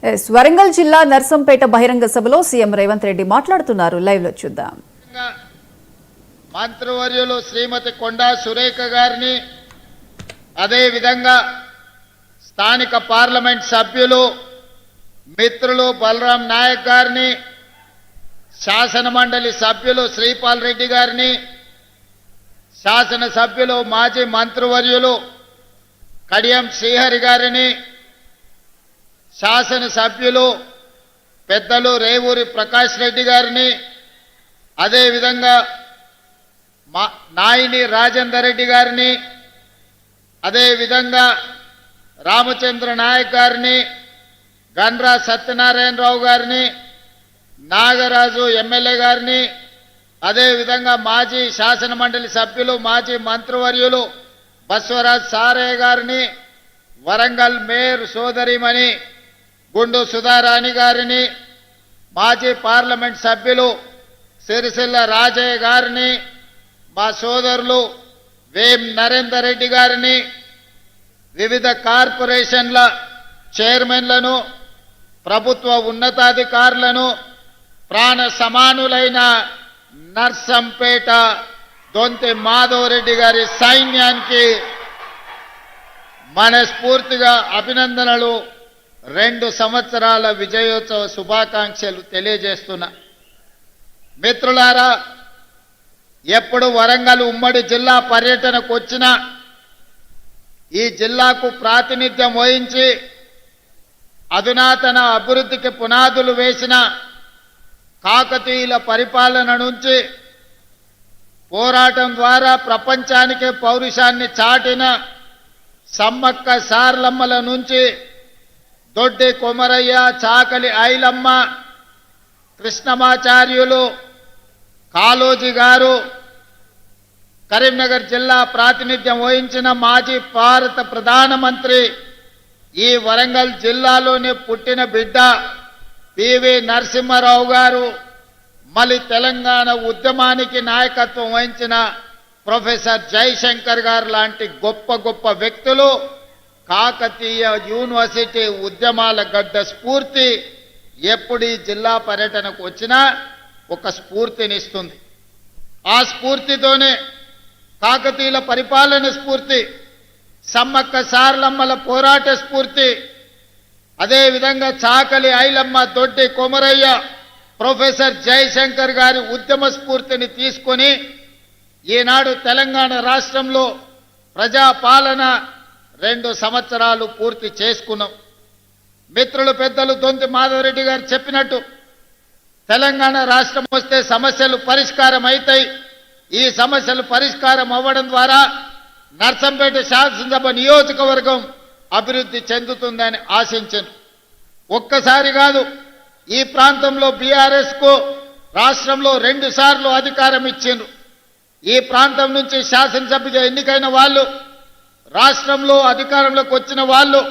వరంగల్ జిల్లా నర్సంపేట బహిరంగ సభలో సీఎం రేవంత్ రెడ్డి మాట్లాడుతున్నారు. లైవ్ లో చూద్దాం. మంత్రివర్యులు శ్రీమతి కొండా సురేఖ గారిని, అదే విధంగా స్థానిక పార్లమెంట్ సభ్యులు మిత్రులు బలరాం నాయక్ గారిని, శాసన మండలి సభ్యులు శ్రీపాల్ రెడ్డి గారిని, శాసన సభ్యులు మాజీ మంత్రివర్యులు కడియం శ్రీహరి గారిని, శాసన సభ్యులు పెద్దలు రేవూరి ప్రకాష్ రెడ్డి గారిని, అదే విధంగా నాయిని రాజేందర్ రెడ్డి గారిని, అదే విధంగా రామచంద్ర నాయక్ గారిని, గన్రా సత్యనారాయణరావు గారిని, నాగరాజు ఎమ్మెల్యే గారిని, అదే విధంగా మాజీ శాసన మండలి సభ్యులు మాజీ మంత్రివర్యులు బస్వరాజ్ సారయ్య గారిని, వరంగల్ మేయర్ సోదరిమణి గుండు సుధారాణి గారిని, మాజీ పార్లమెంట్ సభ్యులు సిరిసిల్ల రాజయ్య గారిని, మా సోదరులు వేం నరేందర్ రెడ్డి గారిని, వివిధ కార్పొరేషన్ల చైర్మన్లను, ప్రభుత్వ ఉన్నతాధికారులను, ప్రాణ సమానులైన నర్సంపేట దొంతి మాధవరెడ్డి గారి సైన్యానికి మనస్ఫూర్తిగా అభినందనలు, 2 సంవత్సరాల విజయోత్సవ శుభాకాంక్షలు తెలియజేస్తున్నా. మిత్రులారా, ఎప్పుడు వరంగల్ ఉమ్మడి జిల్లా పర్యటనకు వచ్చినా ఈ జిల్లాకు ప్రాతినిధ్యం వహించి అధునాతన అభివృద్ధికి పునాదులు వేసిన కాకతీయుల పరిపాలన నుంచి పోరాటం ద్వారా ప్రపంచానికి పౌరుషాన్ని చాటిన సమ్మక్క సార్లమ్మల నుంచి దొడ్డి కొమరయ్య, చాకలి ఐలమ్మ, కృష్ణమాచార్యులు, కాళోజీ గారు, కరీంనగర్ జిల్లా ప్రాతినిధ్యం వహించిన మాజీ భారత ప్రధానమంత్రి, ఈ వరంగల్ జిల్లాలోనే పుట్టిన బిడ్డ పివి నరసింహారావు గారు, మళ్ళీ తెలంగాణ ఉద్యమానికి నాయకత్వం వహించిన ప్రొఫెసర్ జయశంకర్ గారు లాంటి గొప్ప గొప్ప వ్యక్తులు కాకతీయ యూనివర్సిటీ ఉద్యమాల గడ్డ స్ఫూర్తి ఎప్పుడు ఈ జిల్లా పర్యటనకు వచ్చినా ఒక స్ఫూర్తినిస్తుంది. ఆ స్ఫూర్తితోనే కాకతీయుల పరిపాలన స్ఫూర్తి, సమ్మక్క సార్లమ్మల పోరాట స్ఫూర్తి, అదేవిధంగా చాకలి ఐలమ్మ, దొడ్డి కొమరయ్య, ప్రొఫెసర్ జయశంకర్ గారి ఉద్యమ స్ఫూర్తిని తీసుకొని ఈనాడు తెలంగాణ రాష్ట్రంలో ప్రజాపాలన 2 సంవత్సరాలు పూర్తి చేసుకున్నాం. మిత్రులు పెద్దలు దొంతి మాధవరెడ్డి గారు చెప్పినట్టు తెలంగాణ రాష్ట్రం వస్తే సమస్యలు పరిష్కారం అవుతాయి. ఈ సమస్యలు పరిష్కారం అవ్వడం ద్వారా నర్సంపేట శాసనసభ నియోజకవర్గం అభివృద్ధి చెందుతుందని ఆశించాను. ఒక్కసారి కాదు, ఈ ప్రాంతంలో బీఆర్ఎస్ కు రాష్ట్రంలో 2 సార్లు అధికారం ఇచ్చిండ్రు. ఈ ప్రాంతం నుంచి శాసనసభ్యుగా ఎన్నికైన వాళ్ళు, రాష్ట్రంలో అధికారంలోకి వచ్చిన వాళ్ళు